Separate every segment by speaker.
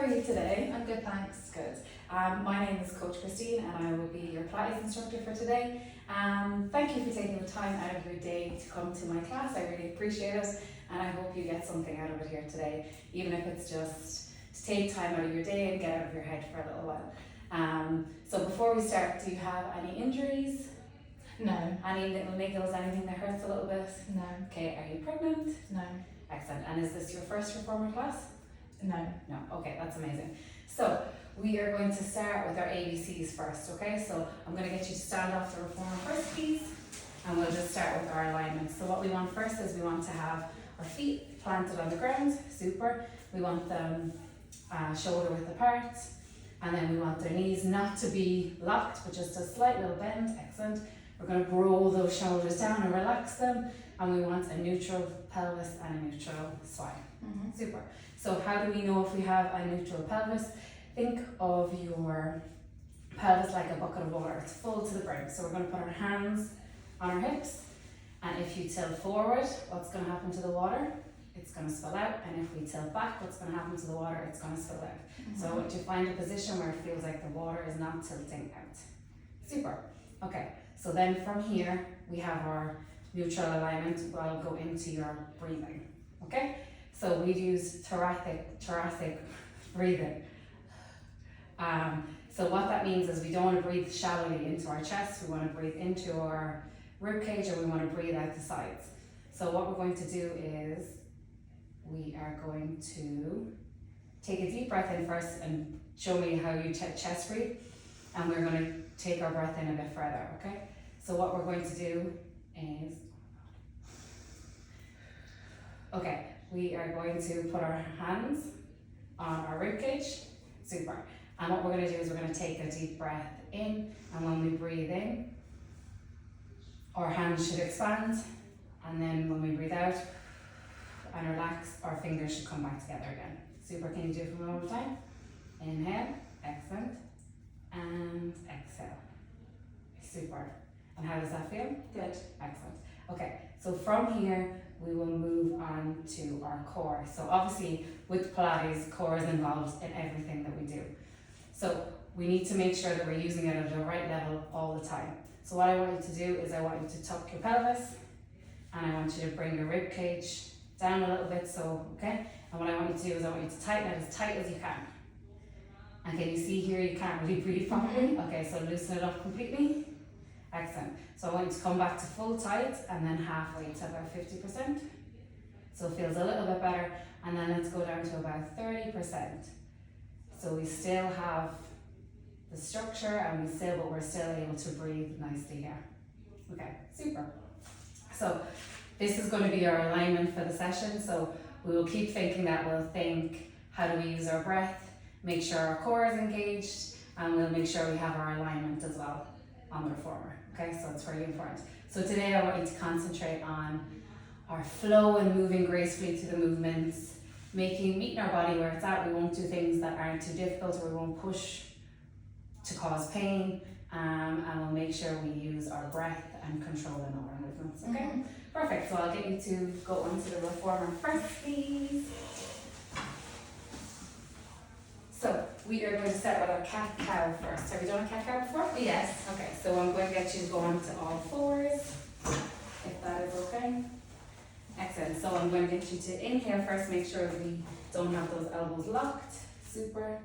Speaker 1: are you today?
Speaker 2: I'm good, thanks.
Speaker 1: Good. My name is Coach Christine and I will be your Pilates instructor for today. Thank you for taking the time out of your day to come to my class. I really appreciate it and I hope you get something out of it here today, even if it's just to take time out of your day and get out of your head for a little while. So before we start, do you have any injuries?
Speaker 2: No.
Speaker 1: Any little niggles, anything that hurts a little bit?
Speaker 2: No.
Speaker 1: Okay, are you pregnant?
Speaker 2: No.
Speaker 1: Excellent. And is this your first reformer class?
Speaker 2: No.
Speaker 1: No. Okay, that's amazing. So we are going to start with our ABCs first, okay? So I'm going to get you to stand off the reformer first, please. And we'll just start with our alignment. So what we want first is we want to have our feet planted on the ground. Super. We want them shoulder width apart. And then we want their knees not to be locked, but just a slight little bend. Excellent. We're going to roll those shoulders down and relax them. And we want a neutral pelvis and a neutral spine. Super. So how do we know if we have a neutral pelvis? Think of your pelvis like a bucket of water. It's full to the brim. So we're going to put our hands on our hips. And if you tilt forward, what's going to happen to the water? It's going to spill out. And if we tilt back, what's going to happen to the water? It's going to spill out. So I want you to find a position where it feels like the water is not tilting out. Super. Okay. So then from here, we have our neutral alignment. We'll go into your breathing. Okay? So we use thoracic breathing. So what that means is we don't want to breathe shallowly into our chest. We want to breathe into our rib cage, and we want to breathe out the sides. So what we're going to do is we are going to take a deep breath in first and show me how you chest breathe. And we're going to take our breath in a bit further, okay? So what we're going to do is, okay, we are going to put our hands on our rib cage. Super. And what we're going to do is we're going to take a deep breath in, and when we breathe in, our hands should expand, and then when we breathe out and relax, our fingers should come back together again. Super. Can you do it for one more time? Inhale. Excellent. And exhale. Super. And how does that feel?
Speaker 2: Good.
Speaker 1: Excellent. Okay, so from here we will move on to our core. So obviously with Pilates, core is involved in everything that we do. So we need to make sure that we're using it at the right level all the time. So what I want you to do is I want you to tuck your pelvis, and I want you to bring your rib cage down a little bit, so okay? And what I want you to do is I want you to tighten it as tight as you can. And can you see here you can't really breathe properly? Okay, so loosen it up completely. Excellent. So I want you to come back to full tight and then halfway to about 50%. So it feels a little bit better. And then let's go down to about 30%. So we still have the structure and but we're still able to breathe nicely here. Okay, super. So this is going to be our alignment for the session. So we will keep thinking that. We'll think, how do we use our breath? Make sure our core is engaged, and we'll make sure we have our alignment as well on the reformer. Okay, so it's really important. So today I want you to concentrate on our flow and moving gracefully through the movements, meeting our body where it's at. We won't do things that aren't too difficult, or we won't push to cause pain, and we'll make sure we use our breath and control in all our movements. Okay, perfect. So I'll get you to go onto the reformer first, please. So we are going to start with our cat-cow first. Have you done a cat-cow before?
Speaker 2: Yes.
Speaker 1: Okay, so I'm going to get you to go on to all fours, if that is okay. Excellent. So I'm going to get you to inhale first. Make sure we don't have those elbows locked. Super.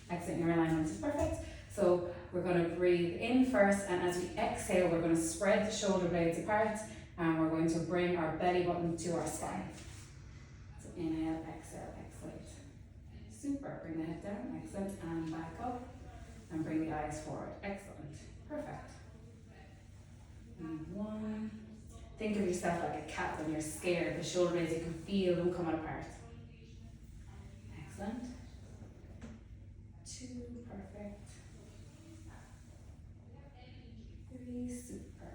Speaker 1: Excellent. Your alignment is perfect. So we're going to breathe in first, and as we exhale, we're going to spread the shoulder blades apart, and we're going to bring our belly button to our spine. So inhale, exhale, excellent. Super. Bring the head down. Excellent. And back up. And bring the eyes forward. Excellent. Perfect. And one. Think of yourself like a cat when you're scared. The shoulder blades, you can feel them coming apart. Excellent. Two. Perfect. Three. Super.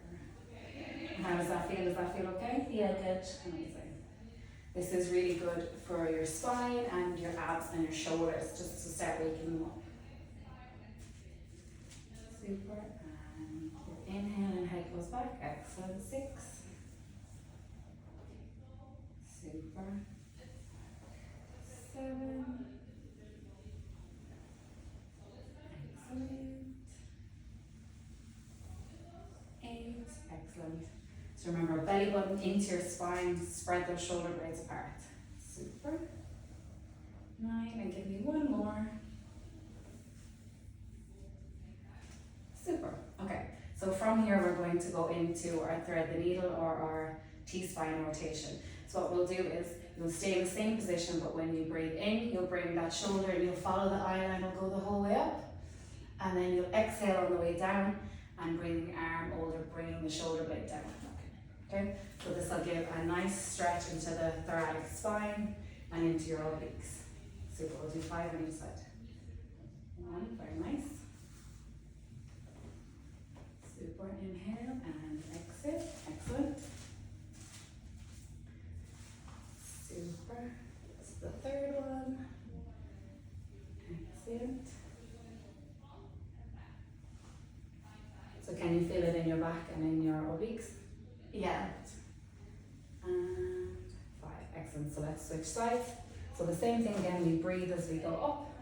Speaker 1: And how does that feel? Does that feel okay?
Speaker 2: Yeah, good.
Speaker 1: Amazing. This is really good for your spine and your abs and your shoulders, just to start waking them up. Super. And your inhale and head goes back. Excellent. 6. Super. 7. So remember, belly button into your spine, spread those shoulder blades apart. Super. 9, and give me one more. Super. Okay, so from here we're going to go into our thread the needle or our T-spine rotation. So what we'll do is you'll stay in the same position, but when you breathe in, you'll bring that shoulder and you'll follow the eye line, will go the whole way up. And then you'll exhale on the way down and bring the arm over, bringing the shoulder blade down. Okay, so this will give a nice stretch into the thoracic spine and into your obliques. Super, we'll do 5 on each side. 1, very nice. Super, inhale and exit, excellent. Super, this is the third one. Excellent. So can you feel it in your back and in your obliques?
Speaker 2: Yeah.
Speaker 1: And 5, excellent. So let's switch sides. So the same thing again, we breathe as we go up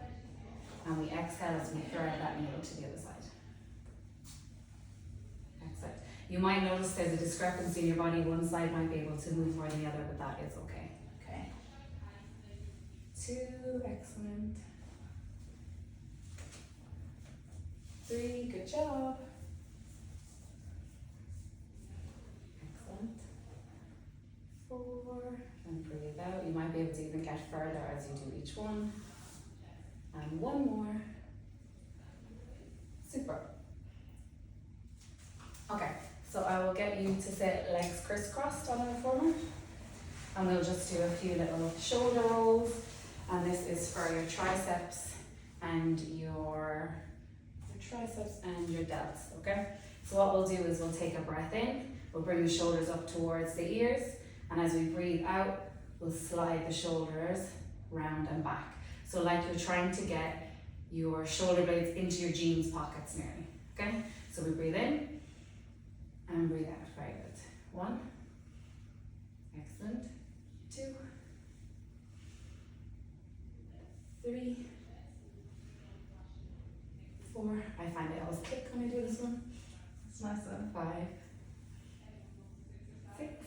Speaker 1: and we exhale as we thread that needle to the other side. Excellent. You might notice there's a discrepancy in your body. One side might be able to move more than the other, but that is okay.
Speaker 2: Okay.
Speaker 1: 2, excellent. 3, good job. Excellent. 4, and breathe out. You might be able to even get further as you do each one. And one more. Super. Okay, so I will get you to sit legs crisscrossed on the reformer. And we'll just do a few little shoulder rolls. And this is for your triceps and your delts, okay? So what we'll do is we'll take a breath in, we'll bring the shoulders up towards the ears, and as we breathe out, we'll slide the shoulders round and back. So like you're trying to get your shoulder blades into your jeans pockets nearly, okay? So we breathe in and breathe out, very good. 1, excellent. 2, 3, 4, I find I always kick when I do this one.
Speaker 2: It's nice though.
Speaker 1: 5, 6,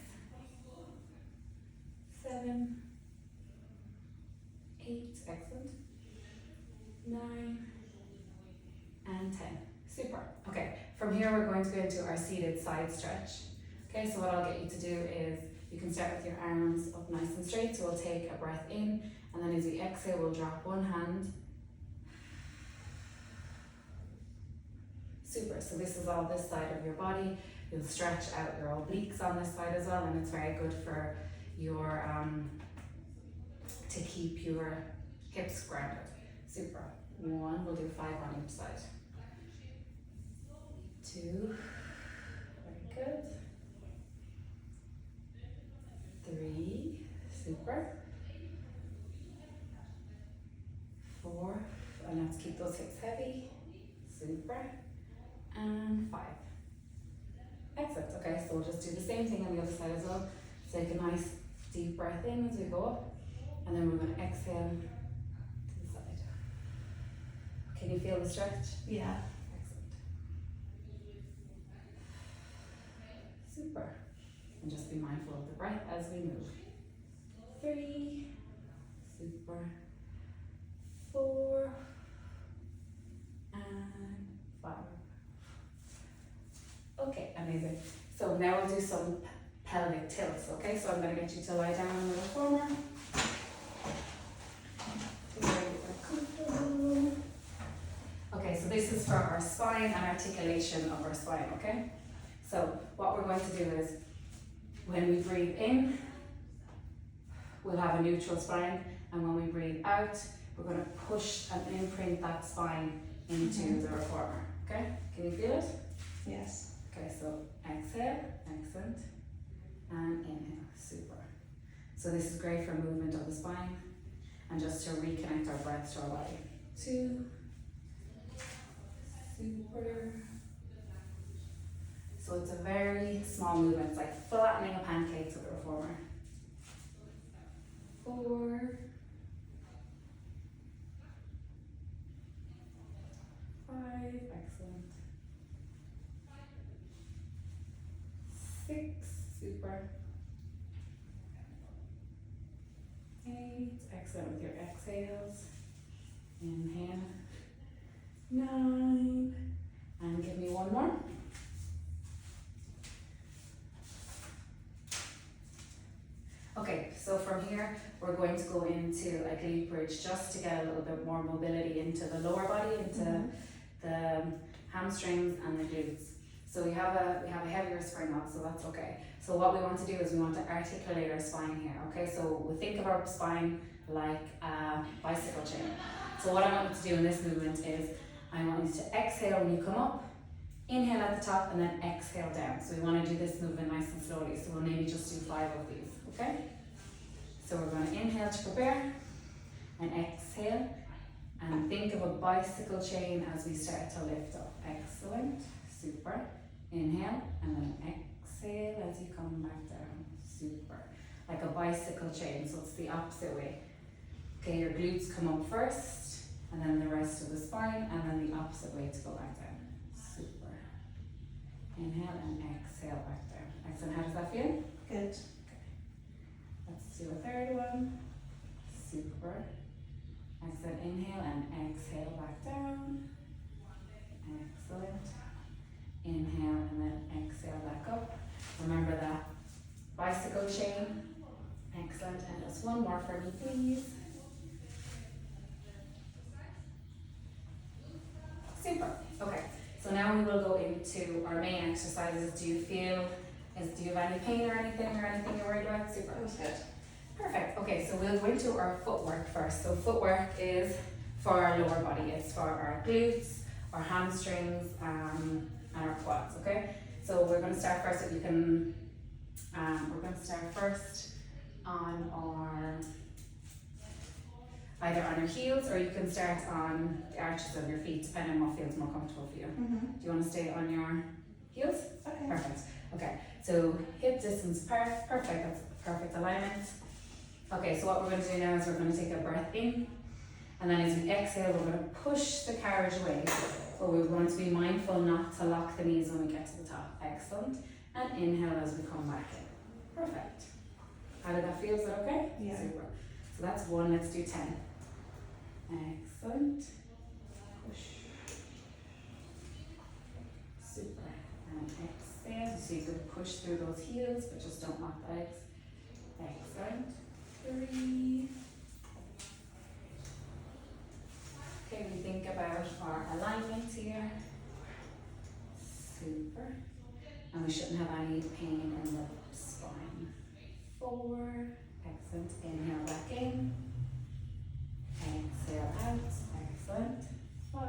Speaker 1: 7, 8, excellent. 9, and 10. Super. Okay, from here we're going to go into our seated side stretch. Okay, so what I'll get you to do is you can start with your arms up nice and straight. So we'll take a breath in, and then as we exhale, we'll drop one hand. Super, so this is all this side of your body. You'll stretch out your obliques on this side as well, and it's very good for your, to keep your hips grounded. Super. 1, we'll do 5 on each side. 2, very good. 3, super. 4, and let's keep those hips heavy. Super. And 5. Excellent. Okay, so we'll just do the same thing on the other side as well. Take a nice deep breath in as we go up, and then we're going to exhale to the side. Can you feel the stretch?
Speaker 2: Yeah.
Speaker 1: Excellent. Super. And just be mindful of the breath as we move. 3, super. 4, and 5. Okay, amazing. So now we'll do some pelvic tilts, okay? So I'm going to get you to lie down on the reformer. Okay, so this is for our spine and articulation of our spine, okay? So what we're going to do is, when we breathe in, we'll have a neutral spine, and when we breathe out, we're going to push and imprint that spine into the reformer, okay? Can you feel it?
Speaker 2: Yes.
Speaker 1: Okay, so exhale, excellent, and inhale, super. So this is great for movement of the spine and just to reconnect our breath to our body. 2, super. So it's a very small movement, it's like flattening a pancake to the reformer. 4, 5, excellent. 6, 8. Excellent with your exhales. Inhale. 9. And give me one more. Okay, so from here, we're going to go into a glute bridge just to get a little bit more mobility into the lower body, into the hamstrings and the glutes. So we have a heavier spring on, so that's okay. So what we want to do is we want to articulate our spine here, okay? So we think of our spine like a bicycle chain. So what I want you to do in this movement is I want you to exhale when you come up, inhale at the top, and then exhale down. So we want to do this movement nice and slowly, so we'll maybe just do 5 of these, okay? So we're going to inhale to prepare, and exhale, and think of a bicycle chain as we start to lift up. Excellent, super. Inhale, and then exhale as you come back down. Super. Like a bicycle chain, so it's the opposite way. Okay, your glutes come up first, and then the rest of the spine, and then the opposite way to go back down. Super. Inhale and exhale back down. Excellent. How does that feel?
Speaker 2: Good.
Speaker 1: Let's do a third one. Super. Excellent. Inhale and exhale back down. Excellent. Inhale and then exhale back up. Remember that bicycle chain. Excellent. And just one more for me, please. Super. Okay. So now we will go into our main exercises. Do you have any pain or anything you're worried about? Super.
Speaker 2: That was good.
Speaker 1: Perfect. Okay, so we'll go into our footwork first. So footwork is for our lower body. It's for our glutes, our hamstrings, and our quads, okay? So we're going to start first we're going to start first on our, either on your heels, or you can start on the arches of your feet, depending on what feels more comfortable for you. Do you want to stay on your heels?
Speaker 2: Okay.
Speaker 1: Perfect. Okay, so hip distance apart, perfect, that's perfect alignment. Okay, so what we're going to do now is we're going to take a breath in, and then as we exhale, we're going to push the carriage away, but we're going to be mindful not to lock the knees when we get to the top. Excellent. And inhale as we come back in. Perfect. How did that feel? Is that okay?
Speaker 2: Yeah.
Speaker 1: Super. So that's 1, let's do 10. Excellent. Push. Super. And exhale. So you can push through those heels, but just don't lock the legs. Excellent. 3. Okay, we think about our alignment here. Super. And we shouldn't have any pain in the spine. 4. Excellent. Inhale back in. Exhale out. Excellent. 5.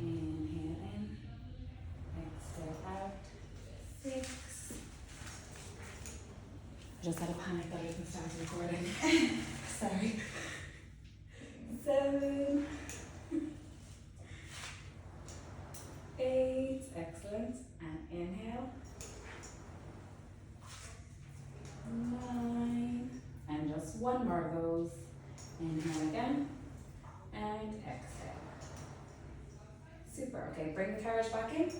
Speaker 1: Inhale in. Exhale out. 6. I just had a panic that I didn't start recording. Sorry. 7. 8. Excellent. And inhale. 9. And just one more of those. Inhale again. And exhale. Super. Okay, bring the carriage back in.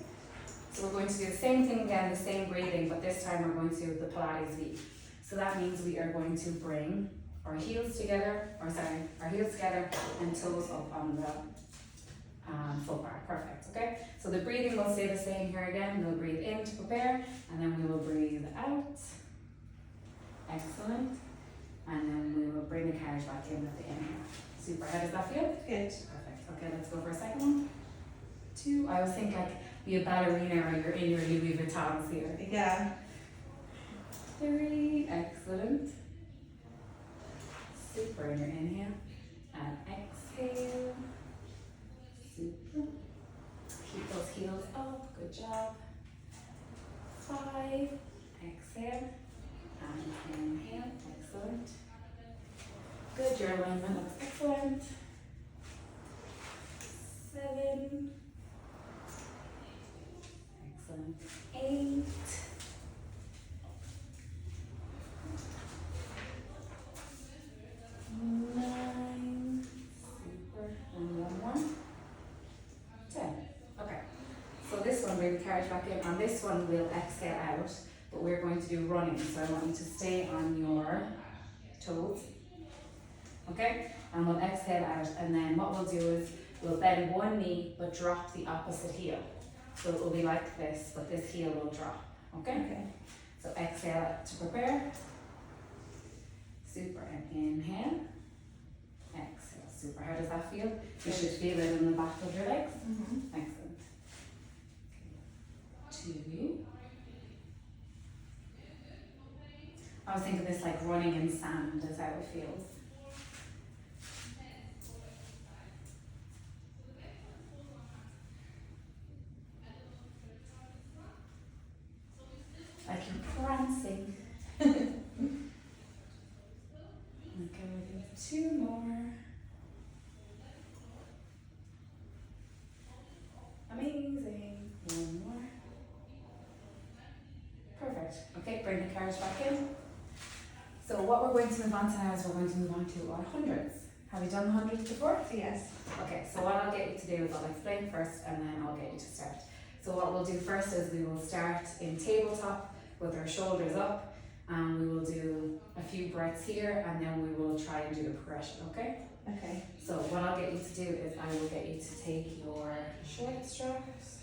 Speaker 1: So we're going to do the same thing again, the same breathing, but this time we're going to do the Pilates V. So that means we are going to bring our heels together, our heels together and toes up on the foot bar. Perfect, okay? So the breathing will stay the same here again. We'll breathe in to prepare, and then we will breathe out. Excellent. And then we will bring the carriage back in with the inhale. Super, how does that feel?
Speaker 2: Good.
Speaker 1: Perfect, okay, let's go for a second one. 2, I always think like be a ballerina or you're in your Louis Vuittons here.
Speaker 2: Yeah.
Speaker 1: 3, excellent. Super, in your inhale and exhale. Super. Keep those heels up, good job. 5, exhale and inhale, excellent. Good, your alignment looks excellent. 7, excellent. 8. 9, super, and one more. 10. Okay, so this one bring the carriage back in. On this one we'll exhale out, but we're going to do running. So I want you to stay on your toes. Okay, and we'll exhale out, and then what we'll do is we'll bend one knee but drop the opposite heel. So it will be like this, but this heel will drop. Okay?
Speaker 2: Okay.
Speaker 1: So exhale to prepare. Super, and inhale. Exhale, super. How does that feel? You should feel it in the back of your legs. Excellent. 2. I was thinking this like running in sand is how it feels. Like you're prancing. Okay, we'll do 2 more. Amazing. 1 more. Perfect. Okay, bring the carriage back in. So what we're going to move on to now is we're going to move on to our hundreds. Have you done the hundreds before?
Speaker 2: Yes.
Speaker 1: Okay, so what I'll get you to do is I'll explain first and then I'll get you to start. So what we'll do first is we will start in tabletop with our shoulders up, and we will do a few breaths here, and then we will try and do the progression, okay?
Speaker 2: Okay.
Speaker 1: So what I'll get you to do is I will get you to take your short straps.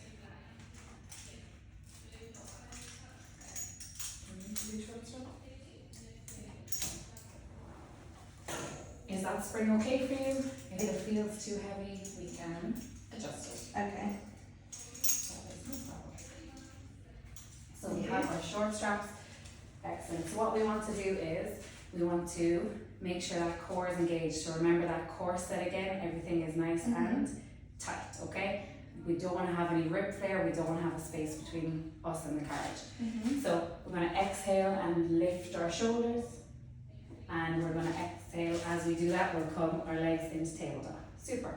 Speaker 1: Is that spring okay for you? If it feels too heavy, we can adjust it.
Speaker 2: Okay.
Speaker 1: That is no problem. So we have our short straps. Excellent. So what we want to do is we want to make sure that core is engaged. So remember that corset again, everything is nice and tight, okay? We don't want to have any rip there, we don't want to have a space between us and the carriage. So we're going to exhale and lift our shoulders, and we're going to exhale. As we do that, we'll come our legs into tabletop. Super.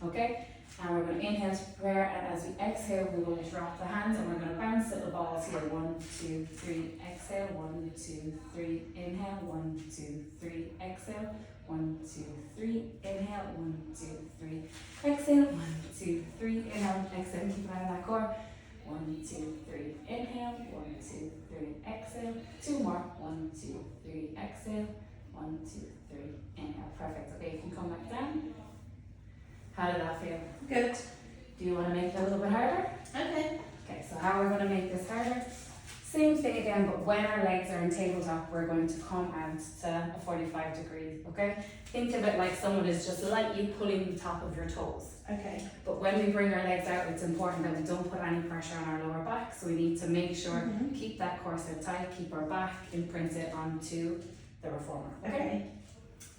Speaker 1: Okay? And we're going to inhale to prepare, and as we exhale, we will drop the hands, and we're going to bounce little balls here. 1, 2, 3, exhale. 1, 2, 3, inhale. 1, 2, 3, exhale. 1, 2, 3, inhale. 1, 2, 3, exhale. 1, 2, 3, inhale, exhale. Keep an eye on that core. 1, 2, 3, inhale. 1, 2, 3, exhale. 2 more. 1, 2, 3, exhale. 1, 2, 3, inhale. Perfect. Okay, you can come back down. How did that feel?
Speaker 2: Good.
Speaker 1: Do you want to make it a little bit harder?
Speaker 2: Okay.
Speaker 1: Okay, so how we're going to make this harder? Same thing again, but when our legs are in tabletop, we're going to come out to a 45 degrees, okay? Think of it like someone is just lightly pulling the top of your toes.
Speaker 2: Okay.
Speaker 1: But when we bring our legs out, it's important that we don't put any pressure on our lower back, so we need to make sure, keep that corset tight, keep our back imprinted onto the reformer, okay?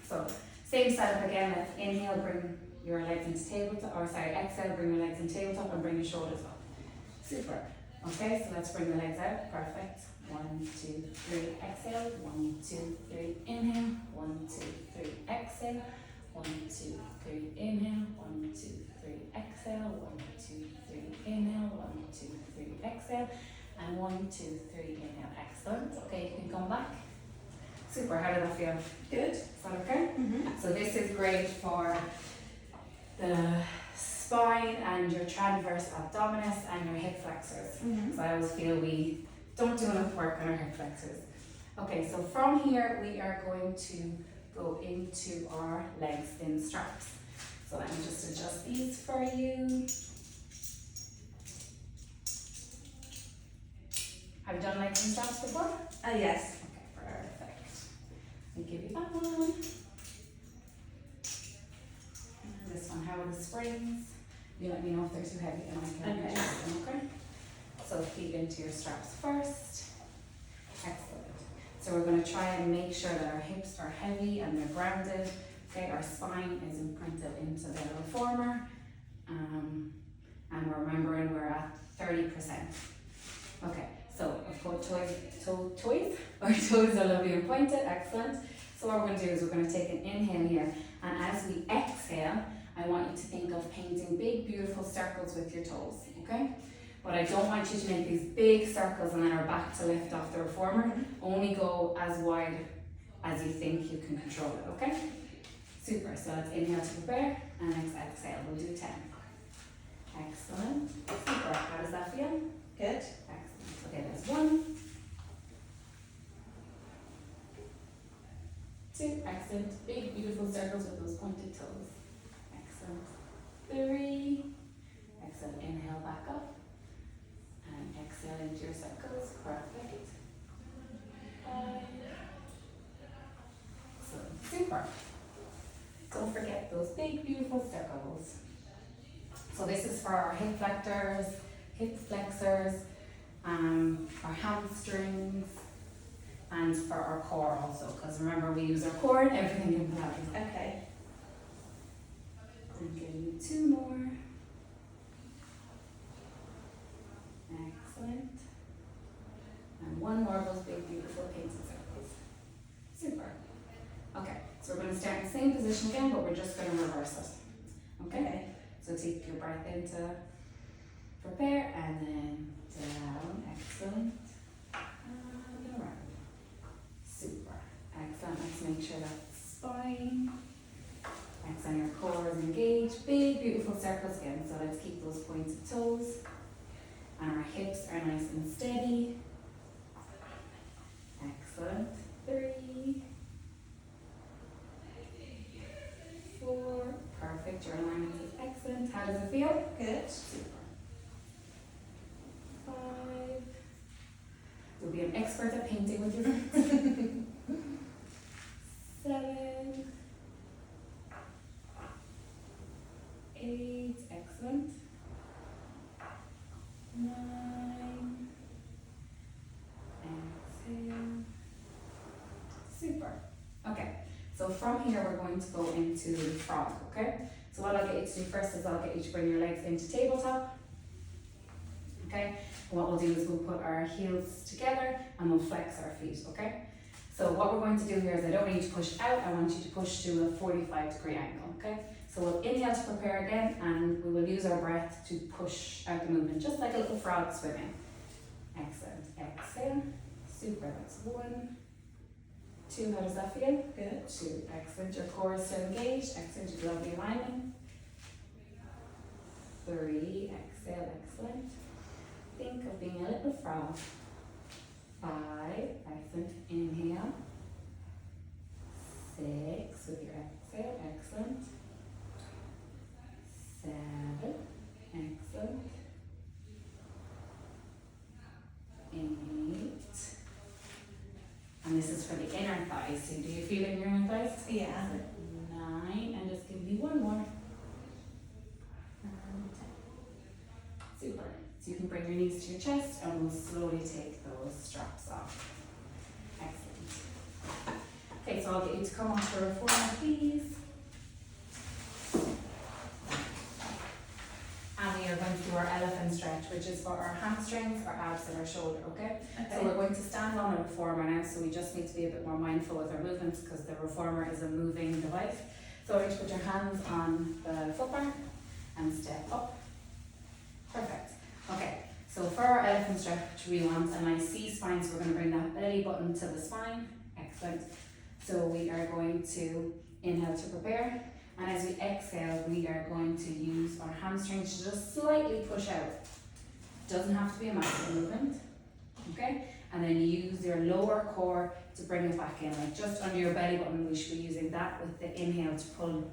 Speaker 1: So, same setup again, let's inhale, bring your legs into tabletop, or sorry, exhale, bring your legs in tabletop and bring your shoulders up. Super. Okay, so let's bring the legs out. Perfect. 1, 2, 3, exhale. 1, 2, 3, inhale. 1, 2, 3, exhale. 1, 2, 3, inhale. 1, 2, 3, exhale. 1, 2, 3, inhale. 1, 2, 3, exhale. And 1, 2, 3, inhale. Excellent. Okay, you can come back. Super. How did that feel?
Speaker 2: Good.
Speaker 1: Is that okay? So this is great for the spine and your transverse abdominis and your hip flexors. So I always feel we don't do enough work on our hip flexors. Okay, so from here we are going to go into our legs in straps. So let me just adjust these for you. Have you done legs in straps before?
Speaker 2: Yes.
Speaker 1: Okay, perfect. I'll give you that one. And this one, how are the springs? You let me know if they're too heavy and I can adjust them, okay? So feet into your straps first. Excellent. So we're going to try and make sure that our hips are heavy and they're grounded. Okay, our spine is imprinted into the reformer. And we're remembering we're at 30%. Okay, so our toes are lovely and pointed. Excellent. So what we're going to do is we're going to take an inhale here, and as we exhale, I want you to think of painting big, beautiful circles with your toes, okay? But I don't want you to make these big circles and then our back to lift off the reformer. Only go as wide as you think you can control it, okay? Super, so let's inhale to prepare, and next exhale, we'll do 10. Excellent, super, how does that feel?
Speaker 2: Good.
Speaker 1: Excellent, okay, there's 1, 2, excellent. Big, beautiful circles with those pointed toes. Excellent. 3, excellent. Inhale back up. And exhale into your circles. Perfect. 5. Excellent. Super. Don't forget those big, beautiful circles. So this is for our hip flexors, our hamstrings, and for our core also, because remember we use our core and everything in Pilates.
Speaker 2: Okay.
Speaker 1: And give you 2 more. Excellent. And 1 more of those big, beautiful painted circles. Super. Okay, so we're going to start in the same position again, but we're just going to reverse it. Okay? So take your breath in to prepare, and then down. Excellent. And around. Super. Excellent. Let's make sure that spine. Excellent. Your core is engaged. Big, beautiful circles again. So let's keep those pointed toes. And our hips are nice and steady. Excellent. 3, 4. Perfect. Your alignment is excellent. How does it feel?
Speaker 2: Good.
Speaker 1: Super. 5. You'll be an expert at painting with your friends. 7. 8. Excellent. 9. Exhale. Super. Okay. So from here we're going to go into frog, okay? So what I'll get you to do first is I'll get you to bring your legs into tabletop. Okay? And what we'll do is we'll put our heels together and we'll flex our feet, okay? So what we're going to do here is I don't want you to push out, I want you to push to a 45-degree angle, okay? So we'll inhale to prepare again, and we will use our breath to push out the movement, just like a little frog swimming. Excellent. Exhale. Super. That's 1. 2. How does that feel?
Speaker 2: Good.
Speaker 1: 2. Excellent. Your core is still engaged. Excellent. You love the alignment. 3. Exhale. Excellent. Think of being a little frog. 5. Excellent. Inhale. 6 with your exhale. Excellent. 7. Excellent. 8. And this is for the inner thighs. So do you feel it in your inner thighs?
Speaker 2: Yeah.
Speaker 1: 9. And just give me 1 more. And 10. Super. So you can bring your knees to your chest and we'll slowly take those straps off. Excellent. Okay, so I'll get you to come off the reformer, please. And we are going to do our elephant stretch, which is for our hamstrings, our abs, and our shoulder, okay? So we're going to stand on a reformer now, so we just need to be a bit more mindful with our movements because the reformer is a moving device. So I want you to put your hands on the foot bar and step up. Perfect. Okay, so for our elephant stretch, we want a nice C spine, so we're going to bring that belly button to the spine. Excellent. So we are going to inhale to prepare. And as we exhale, we are going to use our hamstrings to just slightly push out. Doesn't have to be a massive movement, okay? And then use your lower core to bring it back in, like just under your belly button. We should be using that with the inhale to pull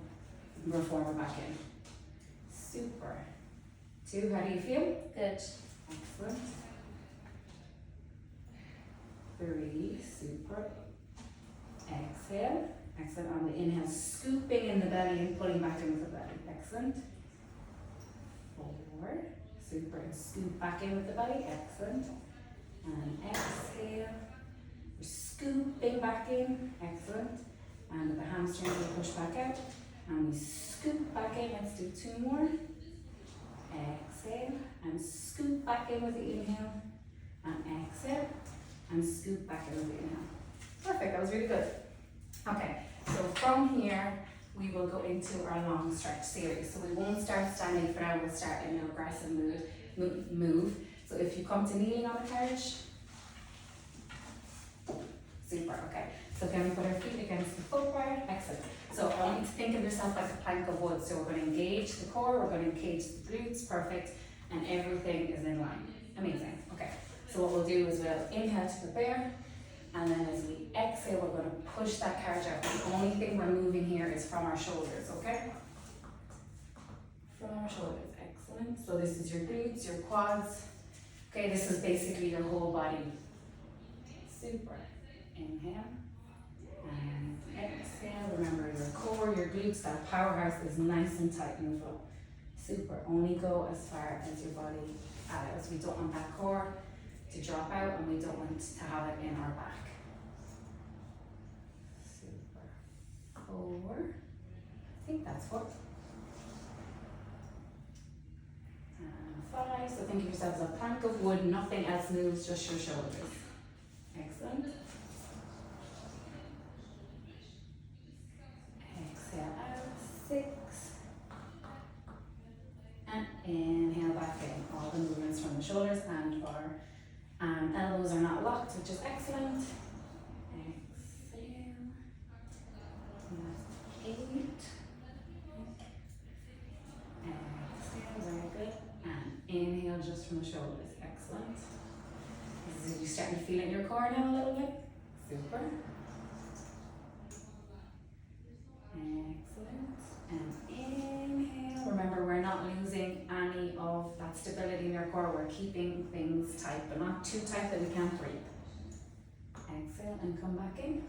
Speaker 1: the reformer back in. Super. 2, how do you feel?
Speaker 2: Good.
Speaker 1: Excellent. 3, super. Exhale. Excellent. On the inhale, scooping in the belly and pulling back in with the belly. Excellent. 4. Super. And scoop back in with the belly. Excellent. And exhale. We're scooping back in. Excellent. And with the hamstring, we push back out. And we scoop back in. Let's do 2 more. Exhale. And scoop back in with the inhale. And exhale. And scoop back in with the inhale. Perfect. That was really good. Okay, so from here, we will go into our long stretch series. So we won't start standing for now, we'll start in an aggressive move. So if you come to kneeling on the couch, super, okay. So can we put our feet against the foot bar? Excellent. So I want you to think of yourself like a plank of wood. So we're going to engage the core, we're going to engage the glutes, perfect, and everything is in line. Amazing, okay. So what we'll do is we'll inhale to prepare, and then as we exhale, exhale, we're going to push that carriage out. The only thing we're moving here is from our shoulders, okay? From our shoulders, excellent. So this is your glutes, your quads. Okay, this is basically your whole body. Super. Inhale. And exhale. Remember your core, your glutes, that powerhouse is nice and tight in the floor. Super. Only go as far as your body allows. We don't want that core to drop out, and we don't want to have it in our back. Super. 4. I think that's 4. And 5. So think of yourselves as a plank of wood, nothing else moves, just your shoulders. Excellent. Exhale out, 6. And inhale back in. All the movements from the shoulders and our elbows are not locked, which is excellent. Exhale. That's 8. Exhale, very good. And inhale just from the shoulders. Excellent. Are you starting to feel it in your core now a little bit? Super. Excellent. And inhale. Remember, we're not losing any of that stability in your core. We're keeping things tight, but not too tight that we can't breathe. Exhale and come back in.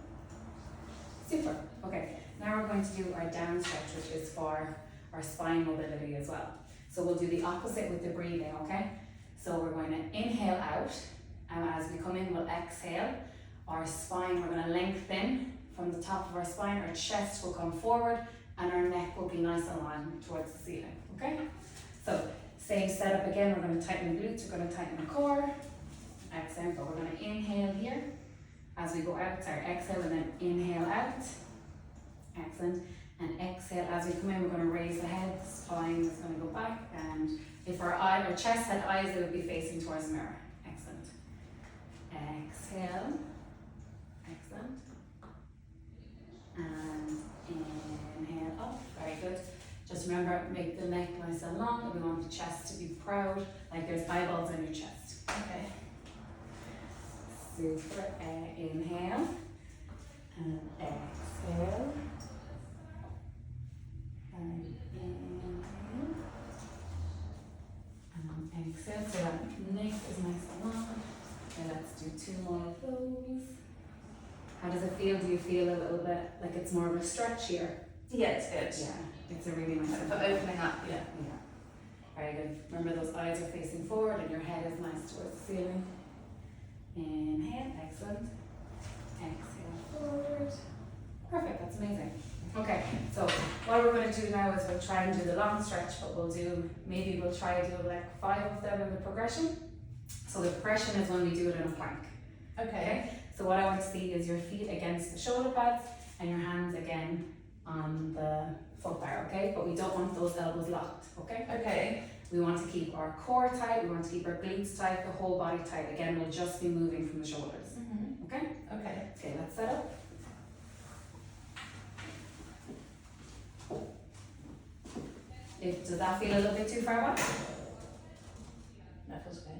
Speaker 1: Super. Okay, now we're going to do our down stretch, which is for our spine mobility as well. So we'll do the opposite with the breathing, okay? So we're going to inhale out, and as we come in, we'll exhale. Our spine, we're going to lengthen from the top of our spine. Our chest will come forward, and our neck will be nice and long towards the ceiling, okay? So same setup again. We're going to tighten the glutes, we're going to tighten the core. Excellent, but we're going to inhale here as we go out. Sorry, exhale and then inhale out. Excellent. And exhale as we come in, we're going to raise the head. The spine is going to go back, and if our chest had eyes, it would be facing towards the mirror. Excellent. Exhale. Excellent. And inhale up. Very good. Just remember, make the neck nice and long. We want the chest to be proud, like there's eyeballs on your chest.
Speaker 2: Okay.
Speaker 1: Super. Inhale. And exhale. And inhale. And exhale. So that neck is nice and long. And let's do 2 more of those. How does it feel? Do you feel a little bit like it's more of a stretch here?
Speaker 2: Yeah, it's good.
Speaker 1: Yeah, it's a really nice
Speaker 2: For opening up, yeah.
Speaker 1: Yeah. Very good. Remember, those eyes are facing forward and your head is nice towards the ceiling. Inhale, excellent. Exhale forward. Perfect, that's amazing. Okay, so what we're going to do now is we'll try and do the long stretch, but we'll try to do like 5 of them in the progression. So the progression is when we do it in a plank.
Speaker 2: Okay.
Speaker 1: So what I want to see is your feet against the shoulder pads and your hands again on the foot bar, okay? But we don't want those elbows locked, okay?
Speaker 2: Okay.
Speaker 1: We want to keep our core tight, we want to keep our glutes tight, the whole body tight. Again, we'll just be moving from the shoulders, okay?
Speaker 2: Okay.
Speaker 1: Okay, let's set up. Does that feel a little bit too far back?
Speaker 2: That feels good.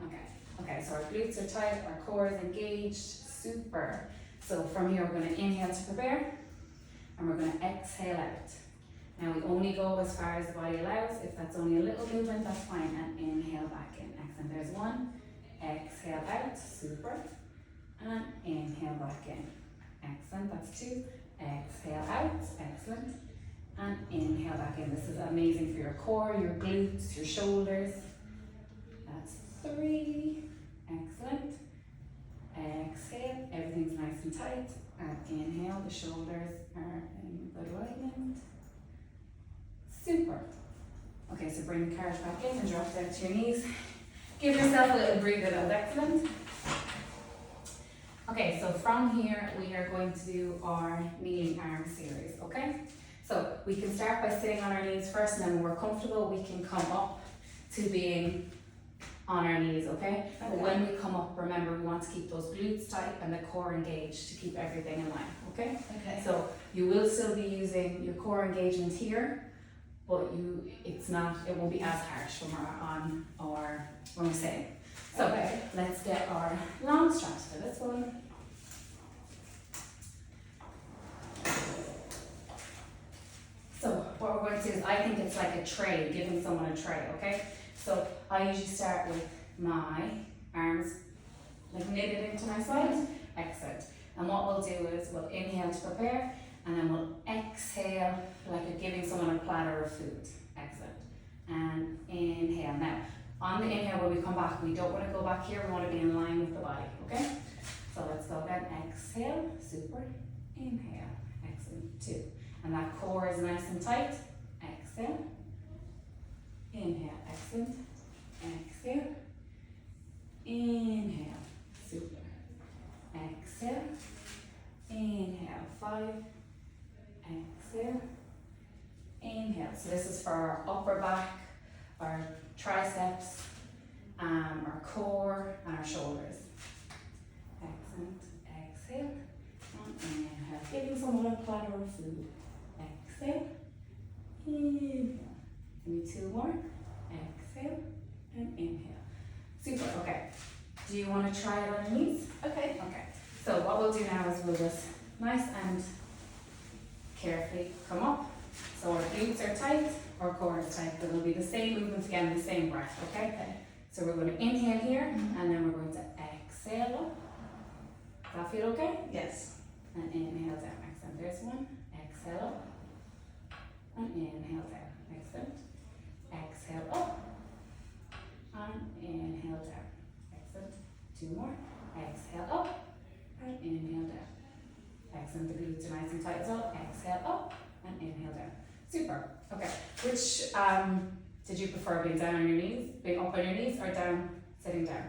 Speaker 1: Okay, so our glutes are tight, our core is engaged, super. So from here, we're going to inhale to prepare, and we're going to exhale out. Now we only go as far as the body allows. If that's only a little movement, that's fine, and inhale back in. Excellent, there's 1. Exhale out, super. And inhale back in. Excellent, that's 2. Exhale out, excellent. And inhale back in. This is amazing for your core, your glutes, your shoulders. That's 3. Excellent. Exhale, everything's nice and tight. And inhale, the shoulders are in good alignment. Super. Okay, so bring the carriage back in and drop down to your knees. Give yourself a little breather, that's excellent. Okay, so from here we are going to do our kneeling arm series, okay? So we can start by sitting on our knees first, and then when we're comfortable we can come up to being on our knees, okay? But when we come up, remember we want to keep those glutes tight and the core engaged to keep everything in line, okay?
Speaker 2: Okay.
Speaker 1: So you will still be using your core engagement here, but it won't be as harsh when we're on or when we're sitting. So let's get our long straps for this one. this is, I think it's like a tray, giving someone a tray, okay? So I usually start with my arms like knitted into my side. Excellent. And what we'll do is we'll inhale to prepare, and then we'll exhale like you're giving someone a platter of food. Excellent. And inhale. Now, on the inhale, when we come back, we don't want to go back here, we want to be in line with the body, okay? So let's go again. Exhale, super. Inhale. Excellent. 2. And that core is nice and tight. Exhale. Inhale. Excellent. Exhale. Inhale. Super. Exhale. Inhale. 5. Exhale. Inhale. So this is for our upper back, our triceps, our core, and our shoulders. Excellent. Exhale. And inhale. Giving someone a platter of food. Exhale. Inhale. Give me 2 more. Exhale. And inhale. Super. Okay. Do you want to try it on your knees?
Speaker 2: Okay.
Speaker 1: Okay. So what we'll do now is we'll just nice and carefully come up. So our glutes are tight, our core is tight, but it'll be the same movement again, the same breath, okay?
Speaker 2: Okay.
Speaker 1: So we're going to inhale here,
Speaker 2: Mhm.
Speaker 1: and then we're going to exhale up. Does that feel okay?
Speaker 2: Yes.
Speaker 1: And inhale down. Excellent. There's one. Exhale up. And inhale down. Excellent. Exhale up. And inhale down. Excellent. 2 more. Exhale up. And inhale down. Excellent. The glutes are nice and tight as well. Exhale up. And inhale down. Super. Okay. Which did you prefer, being down on your knees, being up on your knees, or down, sitting down?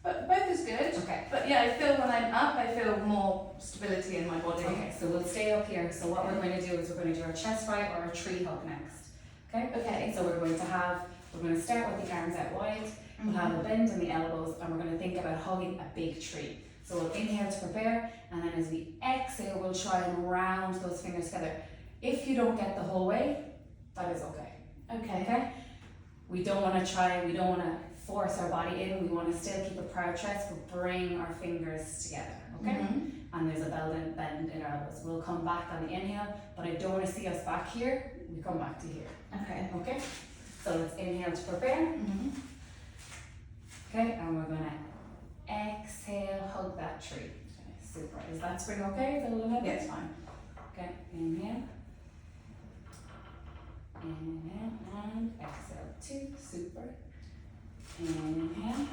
Speaker 2: But both is good.
Speaker 1: Okay.
Speaker 2: But yeah, I feel when I'm up, I feel more stability in my body.
Speaker 1: Okay, so we'll stay up here. So what we're going to do is we're going to do our chest fly or a tree hug next. Okay?
Speaker 2: Okay.
Speaker 1: So we're going to start with the arms out wide. We'll have a bend in the elbows, and we're going to think about hugging a big tree. So we'll inhale to prepare, and then as we exhale, we'll try and round those fingers together. If you don't get the whole way, that is okay.
Speaker 2: Okay.
Speaker 1: Okay? We don't want to force our body in. We want to still keep a proud chest, but bring our fingers together. Okay?
Speaker 2: Mhm.
Speaker 1: And there's a bend in our elbows. We'll come back on the inhale, but I don't want to see us back here. We come back to here.
Speaker 2: Okay.
Speaker 1: Okay? So let's inhale to prepare.
Speaker 2: Mhm.
Speaker 1: Okay, and we're gonna exhale, hug that tree. Okay, super. Is that spring okay? Is it a little heavy?
Speaker 2: Yeah, it's fine.
Speaker 1: Okay, inhale. Inhale and exhale. 2, super. Inhale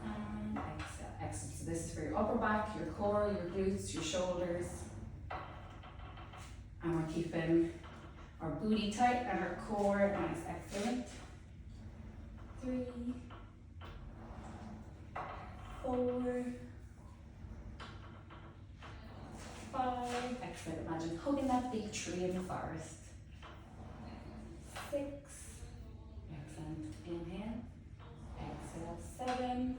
Speaker 1: and exhale. Excellent. So this is for your upper back, your core, your glutes, your shoulders. And we're keeping our booty tight and our core nice. Excellent. 3, 4, 5. Excellent. Imagine hugging that big tree in the forest. 6. Excellent. Inhale. Exhale. 7.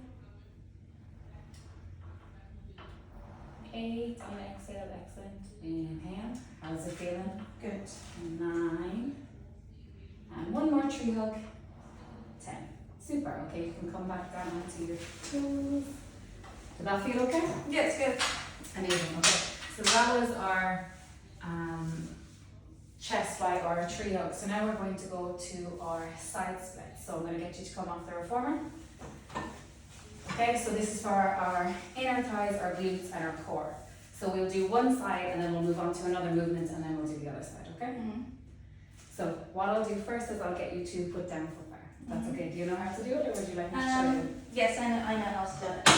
Speaker 1: 8 on the exhale. Excellent. Inhale. How's it feeling?
Speaker 2: Good.
Speaker 1: 9. And one more tree hug. 10. Super. Okay, you can come back down onto your toes. Did that feel okay?
Speaker 2: Yeah, it's good.
Speaker 1: Amazing. Okay. So that was our chest fly or a tree hug. So now we're going to go to our side split. So I'm going to get you to come off the reformer. Okay, so this is for our inner thighs, our glutes, and our core. So we'll do one side and then we'll move on to another movement and then we'll do the other side, okay?
Speaker 2: Mhm.
Speaker 1: So what I'll do first is I'll get you to put down foot bar. That's okay. Do you know how to do it, or would you like me to show you?
Speaker 2: Yes, I know how to do it.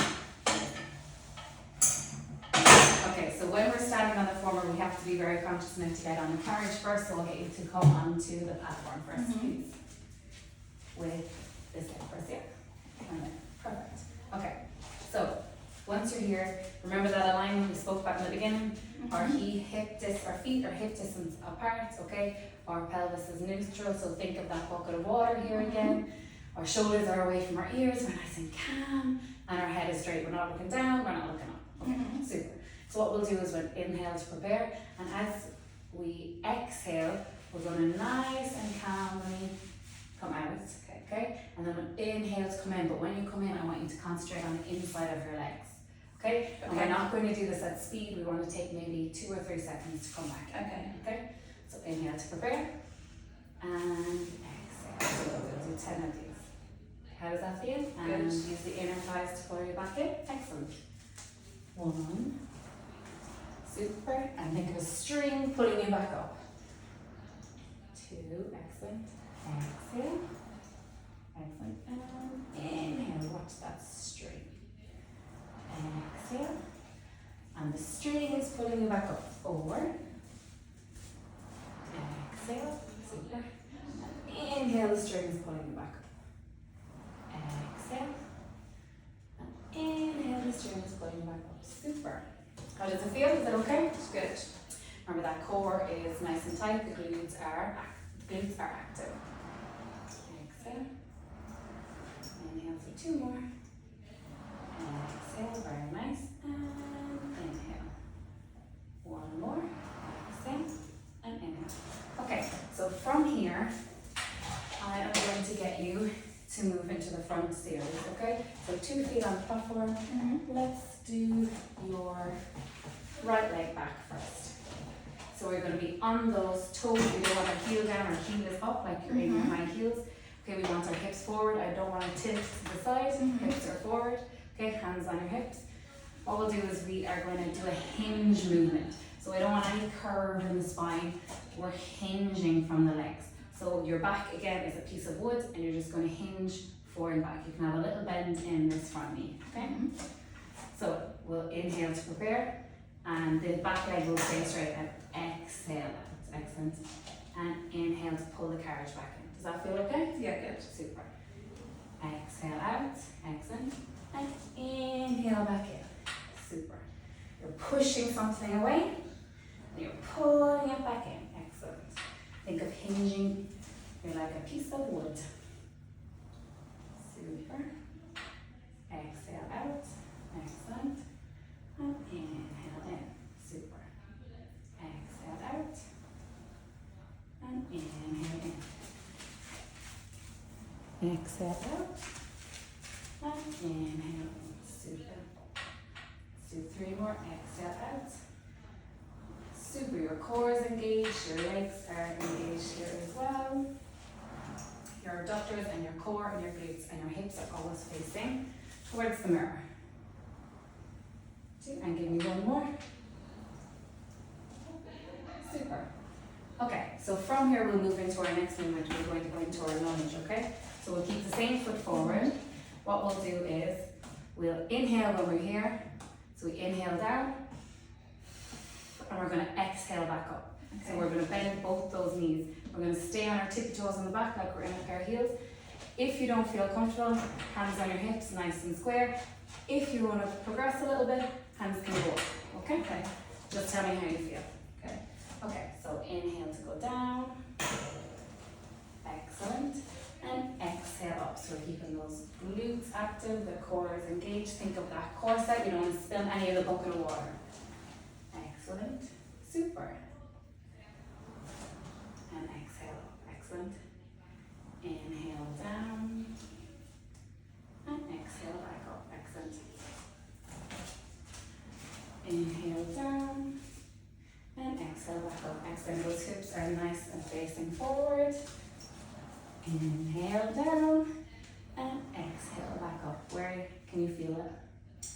Speaker 1: Okay, so when we're standing on the former, we have to be very conscious now to get on the carriage first, so I'll get you to come onto the platform first,
Speaker 2: Mhm.
Speaker 1: please. With this leg first, yeah. And then, perfect. Okay, so once you're here, remember that alignment we spoke about in the beginning? Our our feet are hip distance apart, okay? Our pelvis is neutral, so think of that bucket of water here again. Our shoulders are away from our ears, we're nice and calm, and our head is straight. We're not looking down, we're not looking up. Okay,
Speaker 2: Mhm.
Speaker 1: super. So what we'll do is we'll inhale to prepare, and as we exhale, we're going to nice and calmly come out, okay? And then we'll inhale to come in, but when you come in, I want you to concentrate on the inside of your legs, okay? And we're
Speaker 2: Okay.
Speaker 1: not going to do this at speed, we want to take maybe 2 or 3 seconds to come back,
Speaker 2: Okay.
Speaker 1: okay? So inhale to prepare, and exhale. So we'll do 10 of these. How does that feel? And
Speaker 2: Good.
Speaker 1: use the inner thighs to pull you back in. Excellent. 1. Super. And think of a string pulling you back up. 2. Excellent. Exhale. Excellent. And inhale. Watch that string. Exhale. And the string is pulling you back up. 4. Exhale. Super. And inhale. The string is pulling you back up. Exhale. And inhale. The string is pulling you back up. Super. How does it feel? Is it okay?
Speaker 2: It's good.
Speaker 1: Remember that core is nice and tight. The glutes are active. Exhale. Inhale for 2 more. Exhale. Very nice. And inhale. 1 more. Exhale. And inhale. Okay. So from here, I am going to get you to move into the front series. Okay. So 2 feet on the platform. Let's do your right leg back first. So we're going to be on those toes. We don't want our heel down, our heel is up like you're in your high heels. Okay, we want our hips forward. I don't want to tilt to the side. Hips are forward. Okay, hands on your hips. What we'll do is we are going to do a hinge movement. So I don't want any curve in the spine. We're hinging from the legs. So your back again is a piece of wood and you're just going to hinge forward and back. You can have a little bend in this front knee. Okay? So we'll inhale to prepare. And the back leg will stay straight and exhale. That's excellent. And inhale to pull the carriage back in. Does that feel okay?
Speaker 2: Yeah, good.
Speaker 1: Super. Exhale out. Excellent. And inhale back in. Super. You're pushing something away and you're pulling it back in. Excellent. Think of hinging. You're like a piece of wood. Super. Exhale out. Excellent. And inhale in. Super. Exhale out. And inhale in. Exhale out. And inhale in. Super. Let's do 3 more. Exhale out. Super. Your core is engaged. Your legs are engaged here as well. Your abductors and your core and your glutes and your hips are always facing towards the mirror. 2, and give me 1 more. Super. Okay, so from here we'll move into our next movement. We're going to go into our lunge, okay? So we'll keep the same foot forward. What we'll do is we'll inhale when we're here. So we inhale down and we're going to exhale back up. Okay. So we're going to bend both those knees. We're going to stay on our tippy toes on the back like we're in a pair of heels. If you don't feel comfortable, hands on your hips, nice and square. If you want to progress a little bit, hands can go up. Okay? Okay. Just tell me how you feel. Okay. Okay, so inhale to go down. Excellent. And exhale up. So we're keeping those glutes active, the core is engaged. Think of that core set. You don't want to spill any of the bucket of water. Excellent. Super. And exhale up. Excellent. Inhale down. And exhale back up. Excellent. Inhale down. And exhale back up. Excellent. Those hips are nice and facing forward. Inhale down. And exhale back up. Where can you feel it?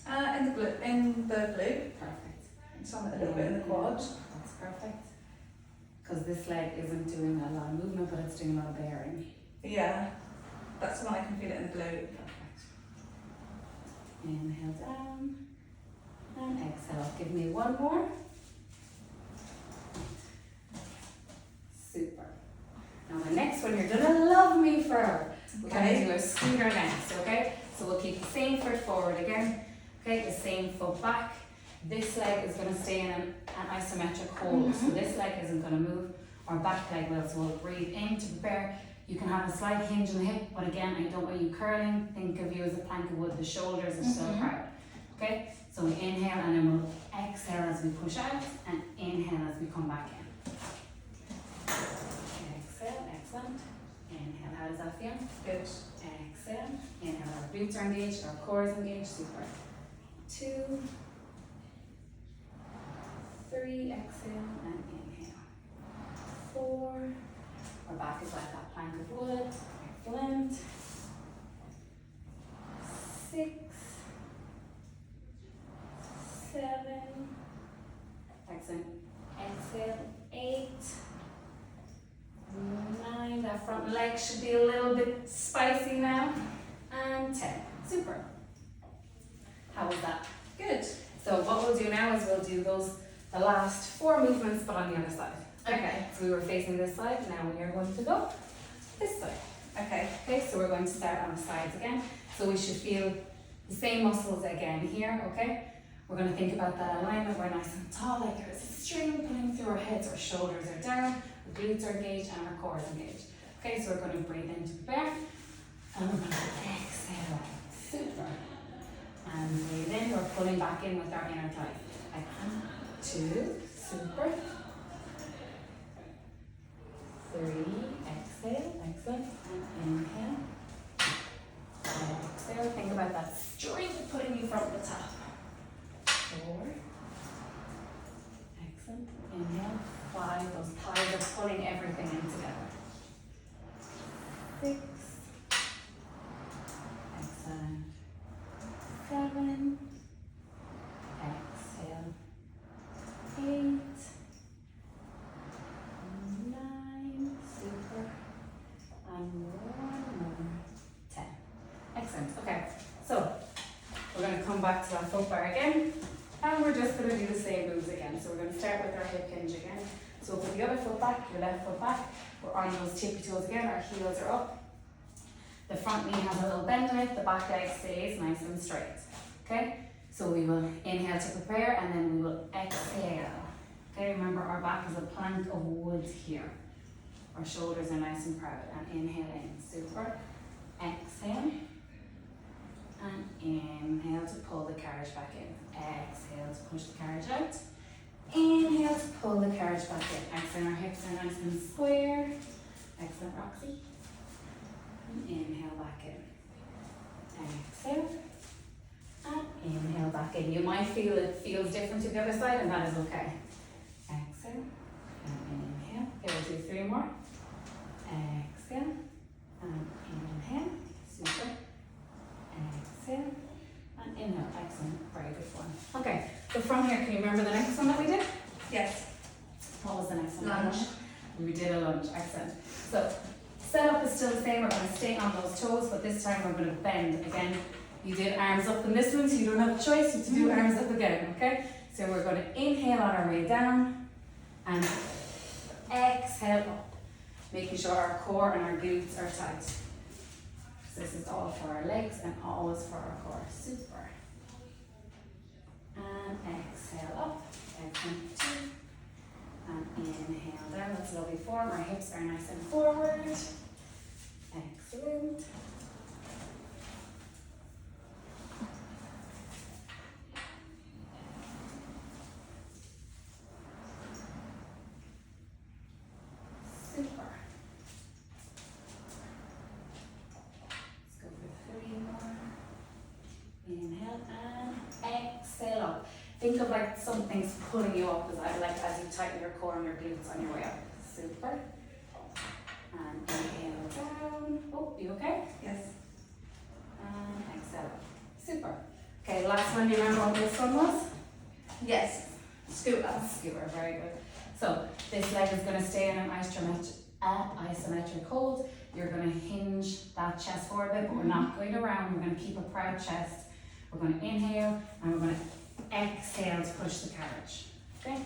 Speaker 2: In the glute.
Speaker 1: Perfect.
Speaker 2: Some a little bit in the quad.
Speaker 1: That's perfect. Because this leg isn't doing a lot of movement, but it's doing a lot of bearing.
Speaker 2: Yeah, that's when I can feel it in the glute.
Speaker 1: Perfect. Inhale down. And exhale. Give me 1 more. Super. Now the next one you're gonna love me for. We're gonna do a scooter next, okay? So we'll keep the same foot forward again. Okay, the same foot back. This leg is gonna stay in an isometric hold. So this leg isn't gonna move. Our back leg will. So we'll breathe in to prepare. You can have a slight hinge in the hip, but again, I don't want you curling. Think of you as a plank of wood. The shoulders are still apart. Okay? So we inhale and then we'll exhale as we push out and inhale as we come back in. Exhale, excellent. Inhale, how does that feel?
Speaker 2: Good.
Speaker 1: Exhale. Inhale, our glutes are engaged, our core is engaged. Super. 2, 3, exhale and inhale. 4, Our back is like that plank of wood. Excellent. 6, 7. Excellent. Exhale. 8, 9. That front leg should be a little bit spicy now. And 10. Super. How was that?
Speaker 2: Good.
Speaker 1: So what we'll do now is we'll do the last 4 movements, but on the other side.
Speaker 2: Okay.
Speaker 1: So we were facing this side, now we are going to go this side.
Speaker 2: Okay.
Speaker 1: Okay, so we're going to start on the sides again. So we should feel the same muscles again here, okay? We're going to think about that alignment. We're nice and tall, like there's a string pulling through our heads, our shoulders are down, our glutes are engaged, and our core is engaged. Okay, so we're going to breathe in to prepare. And we're going to exhale. Super. And breathe in, we're pulling back in with our inner thigh. Like 1, 2, super. 3, exhale, excellent, and inhale. Exhale, think about that string pulling you from the top. 4, excellent, inhale. 5, those thighs are pulling everything in together. 6, excellent. 7, exhale. 8, 9, super, and 1 more, 10. Excellent, okay, so we're going to come back to that foot bar again, and we're just going to do the same moves again. So we're going to start with our hip hinge again. So put the other foot back, your left foot back, we're on those tippy toes again, our heels are up. The front knee has a little bend in it, the back leg stays nice and straight, okay? So we will inhale to prepare, and then we will exhale. Okay, remember our back is a plank of wood here. Our shoulders are nice and proud. And inhale in, super. Exhale. And inhale to pull the carriage back in. Exhale to push the carriage out. Inhale to pull the carriage back in. Excellent, our hips are nice and square. Excellent, Roxy. And inhale back in. Exhale. And inhale back in. You might feel it feels different to the other side, and that is okay. Exhale, and inhale. Okay, we'll do 3 more. Exhale, and inhale. Super. Exhale, and inhale. Excellent. Very good one. Okay, so from here, can you remember the next one that we did?
Speaker 2: Yes.
Speaker 1: What was the next one?
Speaker 2: Lunge.
Speaker 1: We did a lunge. Excellent. So, setup is still the same. We're going to stay on those toes, but this time we're going to bend again. You did arms up in this one, so you don't have a choice. You have to do arms up again, okay? So we're going to inhale on our way down and exhale up, making sure our core and our glutes are tight. So this is all for our legs and always for our core. Super. And exhale up. Excellent. 2. And inhale down. That's a lovely form. Our hips are nice and forward. Excellent. Super. Let's go for 3 more. Inhale and exhale up. Think of like something's pulling you up as you tighten your core and your glutes on your way up. Super. And inhale down. Oh, you okay?
Speaker 2: Yes.
Speaker 1: And exhale up. Super. Okay, last one. Do you remember what this one was?
Speaker 2: Yes. Scooter.
Speaker 1: Skewer, very good. So this leg is going to stay in an isometric hold. You're going to hinge that chest forward a bit, but we're not going to round. We're going to keep a proud chest. We're going to inhale and we're going to exhale to push the carriage. Okay?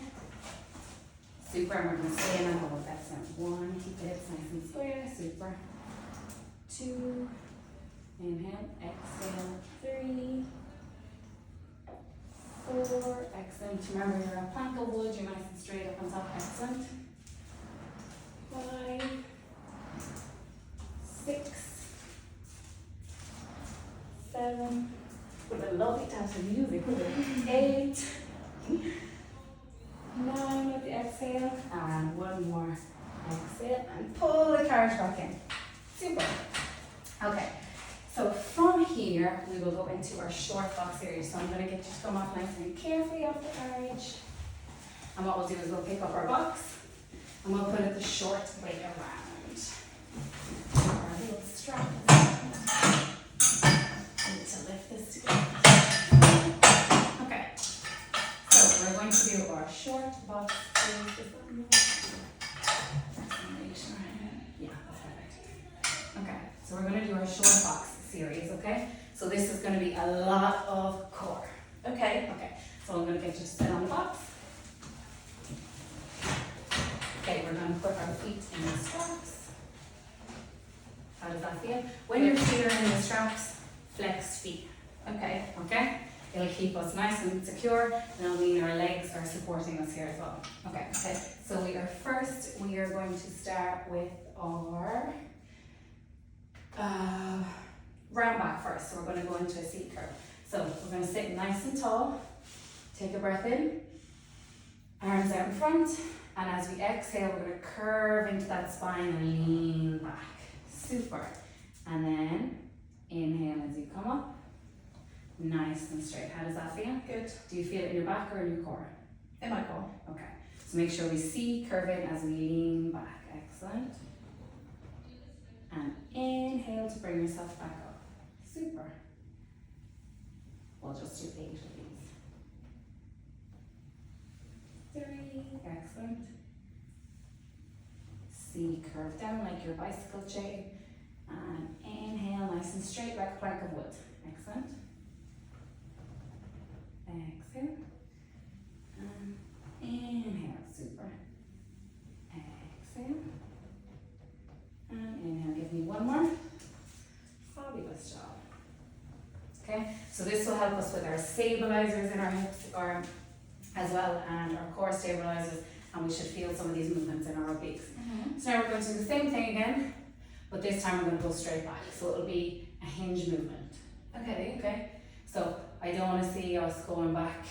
Speaker 1: Super, and we're going to stay in that hold. Excellent. 1, keep the hips nice and square. Super. 2, inhale, exhale. 3, 4, excellent. Remember, you're a plank of wood, you're nice and straight up on top, excellent. 5, 6, 7, with a lovely touch of music, with it. 8, 9 with the exhale, and 1 more exhale, and pull the carriage back in. Super. Okay. So from here, we will go into our short box series. So I'm going to get you to come off nice and carefully off the carriage. And what we'll do is we'll pick up our box and we'll put it the short way around. Our little strap. Need to lift this together. Okay, so we're going to do our short box series. Yeah, that's perfect. Okay, so we're going to do our short box series, okay? So this is going to be a lot of core.
Speaker 2: Okay.
Speaker 1: Okay, so I'm going to get you to sit on the box. Okay, we're going to put our feet in the straps. How does that feel? When your feet are in the straps, flex feet.
Speaker 2: Okay.
Speaker 1: Okay? It'll keep us nice and secure, and it'll mean our legs are supporting us here as well. Okay,
Speaker 2: Okay.
Speaker 1: so we are going to start with our round back first. So we're going to go into a C curve. So we're going to sit nice and tall, take a breath in, arms out in front, and as we exhale, we're going to curve into that spine and lean back. Super. And then inhale as you come up, nice and straight. How does that feel?
Speaker 2: Good.
Speaker 1: Do you feel it in your back or in your core?
Speaker 2: In my core.
Speaker 1: Okay. So make sure we see curve in as we lean back. Excellent. And inhale to bring yourself back up. Super. We'll just do 8 of these. 3. Excellent. C curve down like your bicycle chain. And inhale nice and straight like a plank of wood. Excellent. Exhale. And inhale. Super. Exhale. And inhale. Give me one more. Fabulous job. Okay, so this will help us with our stabilizers in our hips or as well, and our core stabilizers, and we should feel some of these movements in our obliques. So now we're going to do the same thing again, but this time we're going to go straight back. So it'll be a hinge movement.
Speaker 2: Okay.
Speaker 1: Okay, so I don't want to see us going back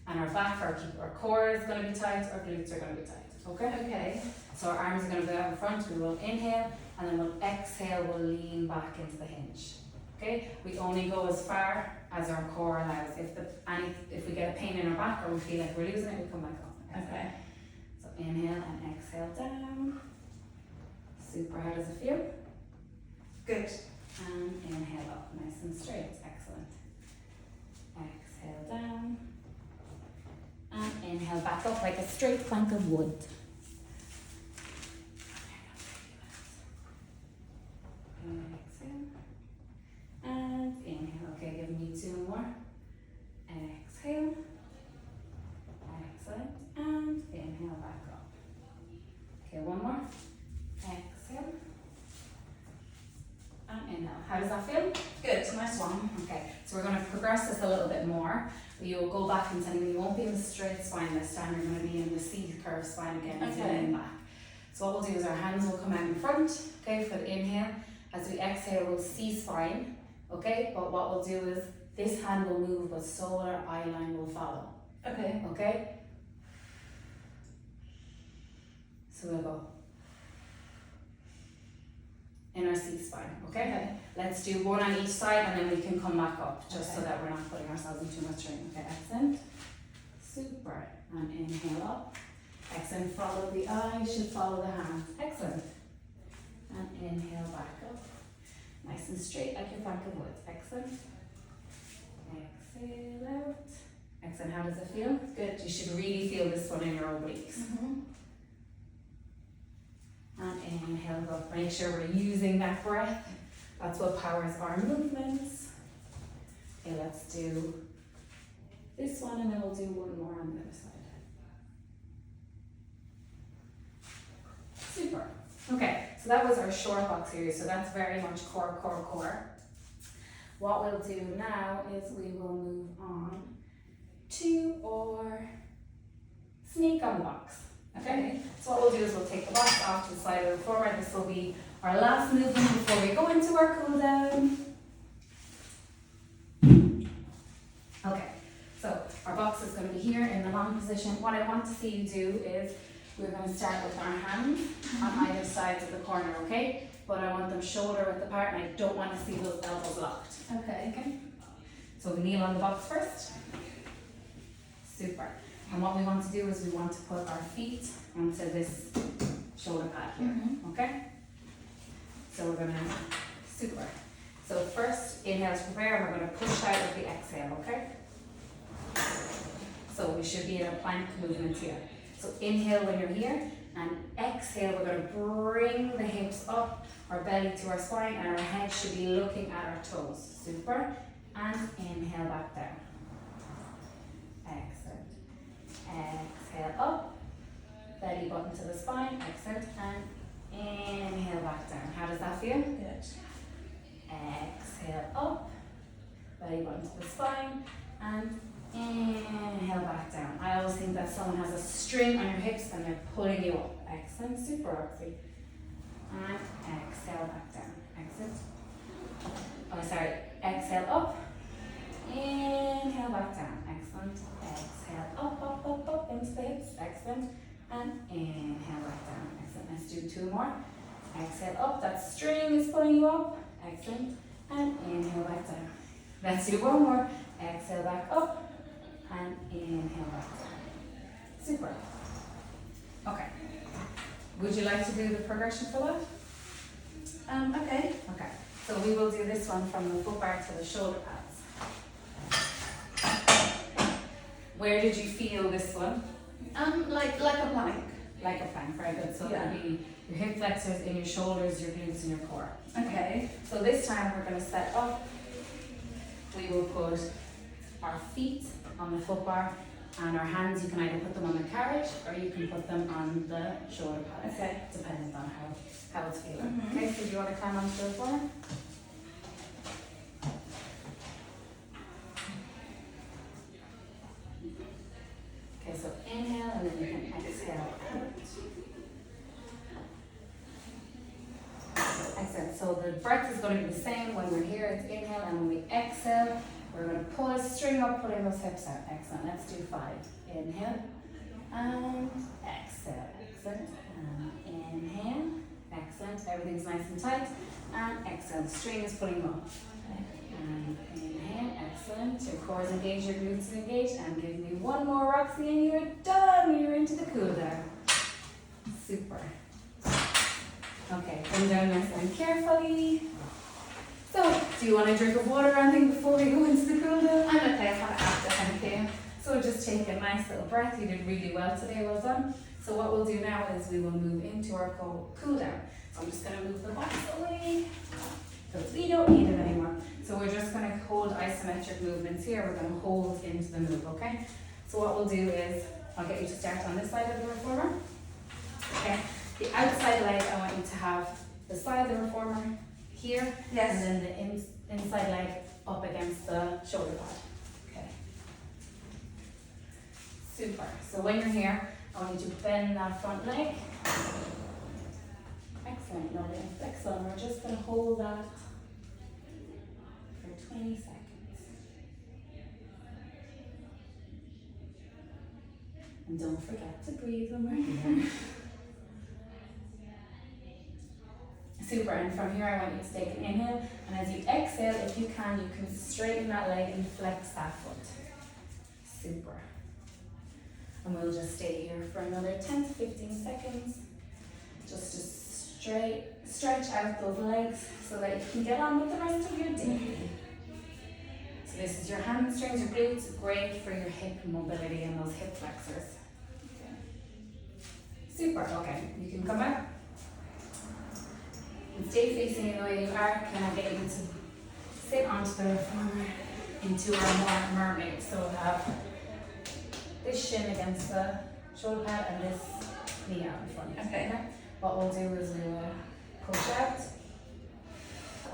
Speaker 1: and our back, our core is going to be tight, our glutes are going to be tight. Okay?
Speaker 2: Okay.
Speaker 1: So our arms are going to go out in front, we will inhale, and then we'll exhale, we'll lean back into the hinge. Okay? We only go as far as our core allows. If we get a pain in our back or we feel like we're losing it, we come back up.
Speaker 2: Okay.
Speaker 1: So inhale and exhale down. Super. How does it feel?
Speaker 2: Good.
Speaker 1: And inhale up, nice and straight. Excellent. Exhale down. And inhale back up like a straight plank of wood. Exhale. And inhale. Okay, give me 2 more. Exhale. Excellent. And inhale back up. Okay, 1 more. Exhale. And inhale. How does that feel?
Speaker 2: Good. Nice one.
Speaker 1: Okay, so we're going to progress this a little bit more. You'll go back and tell me you won't be in the straight spine this time, you're going to be in the C curve spine again as you lean back. So what we'll do is our hands will come out in front, okay, for the inhale. As we exhale, we'll C spine, okay, but what we'll do is this hand will move, but so our eye line will follow,
Speaker 2: Okay.
Speaker 1: okay? So we'll go in our C spine, okay? Let's do 1 on each side and then we can come back up just so that we're not putting ourselves in too much strain. Okay, excellent. Super. And inhale up. Excellent. Follow the eye, should follow the hand. Excellent. And inhale back up. Nice and straight like your plank of wood. Excellent. Exhale out. Excellent. How does it feel? Good. You should really feel this one in your obliques. And inhale up. Make sure we're using that breath. That's what powers our movements. Okay, let's do this one and then we'll do 1 more on the other side. Super. Okay, so that was our short box series. So that's very much core, core, core. What we'll do now is we will move on to our sneak on the box. Okay, so what we'll do is we'll take the box off to the side of the floor. This will be our last movement before we go into our cool down. Okay, so our box is going to be here in the long position. What I want to see you do is we're going to start with our hands on either sides of the corner, okay? But I want them shoulder width apart and I don't want to see those elbows locked. Okay? So we kneel on the box first. Super. And what we want to do is we want to put our feet onto this shoulder pad here,
Speaker 2: Mhm.
Speaker 1: okay? So we're gonna, super. So first, inhale to prepare, and we're gonna push out with the exhale, okay? So we should be in a plank movement here. So inhale when you're here, and exhale, we're gonna bring the hips up, our belly to our spine, and our head should be looking at our toes. Super. And inhale back down. Excellent. Exhale up, belly button to the spine, excellent, and inhale back down. How does that feel?
Speaker 2: Good.
Speaker 1: Exhale up, belly button to the spine, and inhale back down. I always think that someone has a string on your hips and they're pulling you up. Excellent, super Roxy. And exhale back down. Excellent. Oh, sorry. Exhale up, inhale back down. Excellent. Exhale up, up, up, up into the hips. Excellent. And inhale back down. Excellent. Let's do two more. Exhale up. That string is pulling you up. Excellent. And inhale back down. Let's do one more. Exhale back up. And inhale back down. Super. Okay. Would you like to do the progression for that?
Speaker 2: Okay.
Speaker 1: Okay. So we will do this one from the foot bar to the shoulder pads. Where did you feel this one?
Speaker 2: Like a plank.
Speaker 1: Like a plank, very good. So
Speaker 2: Yeah.
Speaker 1: it'll be your hip flexors in your shoulders, your glutes, and your core.
Speaker 2: Okay.
Speaker 1: So this time we're going to set up. We will put our feet on the foot bar, and our hands, you can either put them on the carriage or you can put them on the shoulder pads.
Speaker 2: Okay.
Speaker 1: Depending on how it's feeling.
Speaker 2: Mhm.
Speaker 1: Okay, so do you want to climb onto the floor? Okay, so inhale and then you can exhale out. Excellent. So the breath is going to be the same when we're here. It's inhale, and when we exhale, we're going to pull a string up, pulling those hips out. Excellent. Let's do 5. Inhale and exhale. Excellent. And inhale. Excellent. Everything's nice and tight. And exhale. The string is pulling up. And inhale. Excellent. Your core is engaged, your glutes is engaged. And give me one more, Roxy, and you're done. You're into the cool down. Super. Okay, come down nice and carefully. So, do you want a drink of water or anything before we go into the cool down?
Speaker 2: I'm okay. I've had it after. Thank you.
Speaker 1: So just take a nice little breath. You did really well today, well done. So what we'll do now is we will move into our cool down. So I'm just going to move the box away because we don't need it anymore. So we're just going to hold isometric movements here. We're going to hold into the move, okay? So what we'll do is, I'll get you to start on this side of the reformer. Okay, the outside leg, I want you to have the side of the reformer here,
Speaker 2: Yes.
Speaker 1: and then the inside leg up against the shoulder pad. Okay. Super. So when you're here, I want you to bend that front leg. Excellent. Now we're going to flex on. We're just going to hold that for 20 seconds. And don't forget to breathe when we're here. Super, and from here I want you to take an inhale, and as you exhale, if you can straighten that leg and flex that foot. Super. And we'll just stay here for another 10 to 15 seconds, just to stretch out those legs so that you can get on with the rest of your day. So this is your hamstrings, your glutes, great for your hip mobility and those hip flexors. Super, okay, you can come back. And stay facing the way you are. Can I get you to sit onto the reformer into our mermaid? So we'll have this shin against the shoulder pad and this knee out in front.
Speaker 2: Okay.
Speaker 1: What we'll do is we will push out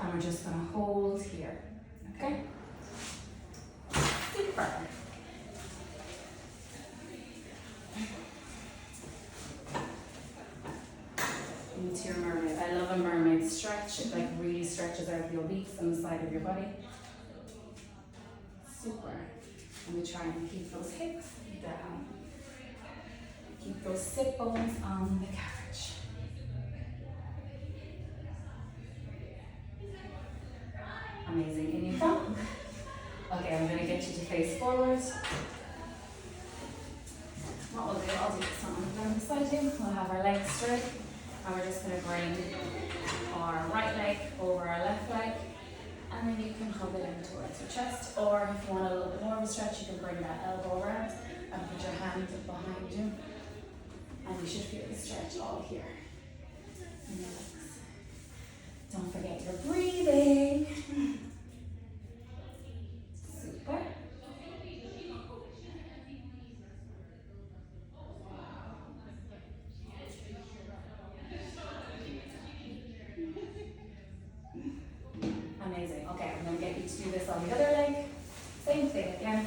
Speaker 1: and we're just going to hold here. Okay? Super. Into your mermaid. I love a mermaid stretch. It like really stretches out the obliques on the side of your body. Super. And we try and keep those hips down. Keep those sit bones on the carriage. Amazing. In you come. Okay, I'm going to get you to face forward. What we'll do, I'll do this on down beside you. We'll have our legs straight. And we're just going to bring our right leg over our left leg, and then you can hug it in towards your chest, or if you want a little bit more of a stretch, you can bring that elbow around and put your hand behind you, and you should feel the stretch all here. And relax. Don't forget your breathing. Super. Amazing. Okay, I'm going to get you to do this on the other leg. Same thing again.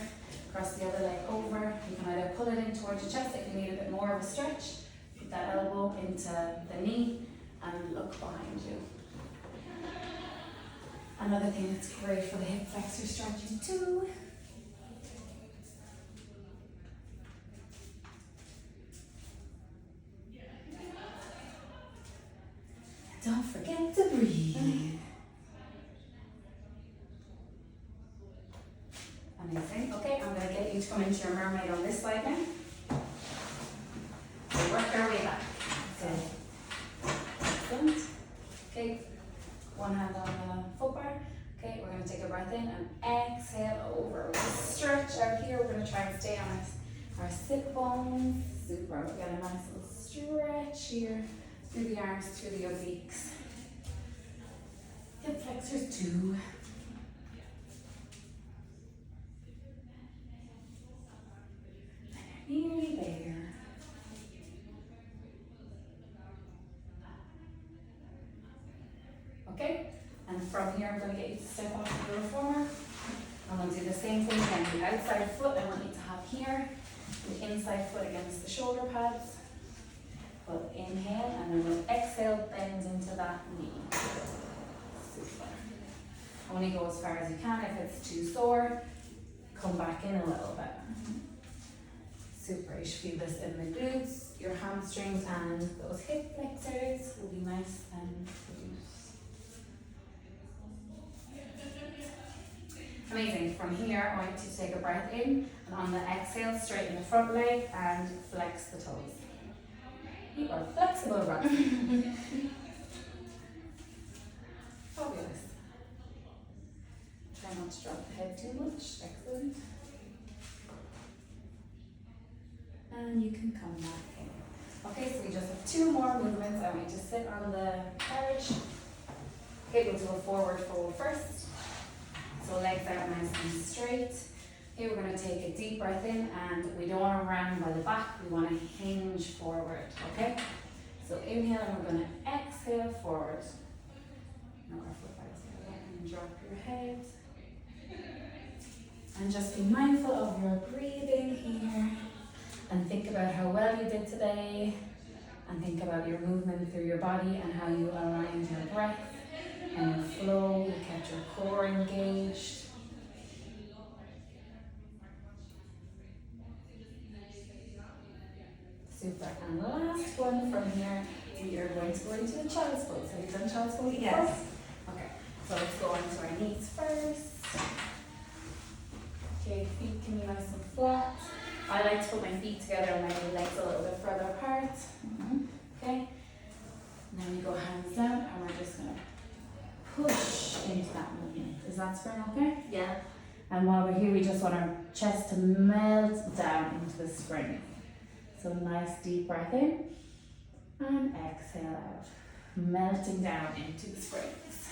Speaker 1: Cross the other leg over. You can either pull it in towards your chest if you need a bit more of a stretch. Put that elbow into the knee and look behind you. Another thing that's great for the hip flexor stretching too. Don't forget to breathe. Amazing. Okay, I'm going to get you to come into your mermaid on this side now. So work our way back. So, excellent. Okay, one hand on the foot bar. Okay, we're going to take a breath in and exhale over. We'll stretch out here. We're going to try and stay on our sit bones. Super. We got a nice little stretch here through the arms, through the obliques. Hip flexors too. Nearly there. Okay, and from here I'm going to get you to step off the reformer. I'm going to do the same thing again. The outside foot I want you to have here, the inside foot against the shoulder pads. We'll inhale and then we'll exhale, bend into that knee. Super. Only go as far as you can. If it's too sore, come back in a little bit. Super, you should feel this in the glutes, your hamstrings, and those hip flexors will be nice and loose. Amazing. From here, I want you to take a breath in, and on the exhale, straighten the front leg and flex the toes. You are flexible, Roxy. Fabulous. Try not to drop the head too much. Excellent. And you can come back in. Okay, so we just have two more movements. I want you to sit on the carriage. Okay, we'll do a forward fold first. So legs out nice and straight. Okay, we're going to take a deep breath in, and we don't want to round by the back. We want to hinge forward. Okay, so inhale, and we're going to exhale forward. Now our foot back together, and drop your head. And just be mindful of your breathing here. And think about how well you did today, and think about your movement through your body and how you aligned your breath and your flow. You kept your core engaged. Super. And last one from here, we are going to go into the child's pose. Have you done child's pose before?
Speaker 2: Yes.
Speaker 1: Okay, so let's go onto our knees first. Okay, feet can be nice and flat. I like to put my feet together and my legs a little bit further apart. Okay, and then we go hands down, and we're just going to push into that movement. Is that spring okay?
Speaker 2: Yeah.
Speaker 1: And while we're here, we just want our chest to melt down into the spring. So nice deep breath in and exhale out, melting down into the springs.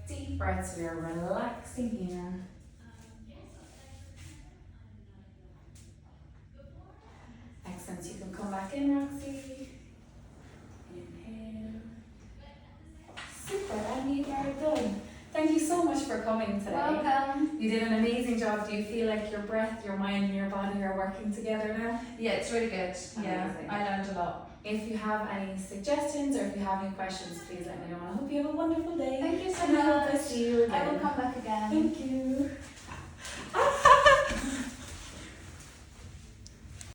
Speaker 1: Deep breaths, we are relaxing here. Excellent, you can come back in, Roxy. Inhale. Super, and you are done. Thank you so much for coming today.
Speaker 2: Welcome.
Speaker 1: You did an amazing job. Do you feel like your breath, your mind, and your body are working together now?
Speaker 2: Yeah, it's really good. Yeah,
Speaker 1: Amazing.
Speaker 2: I learned a lot.
Speaker 1: If you have any suggestions or if you have any questions, please let me know. I hope you have a wonderful day.
Speaker 2: Thank you so
Speaker 1: And I hope I
Speaker 2: much.
Speaker 1: see you again.
Speaker 2: I will come back again.
Speaker 1: Thank you.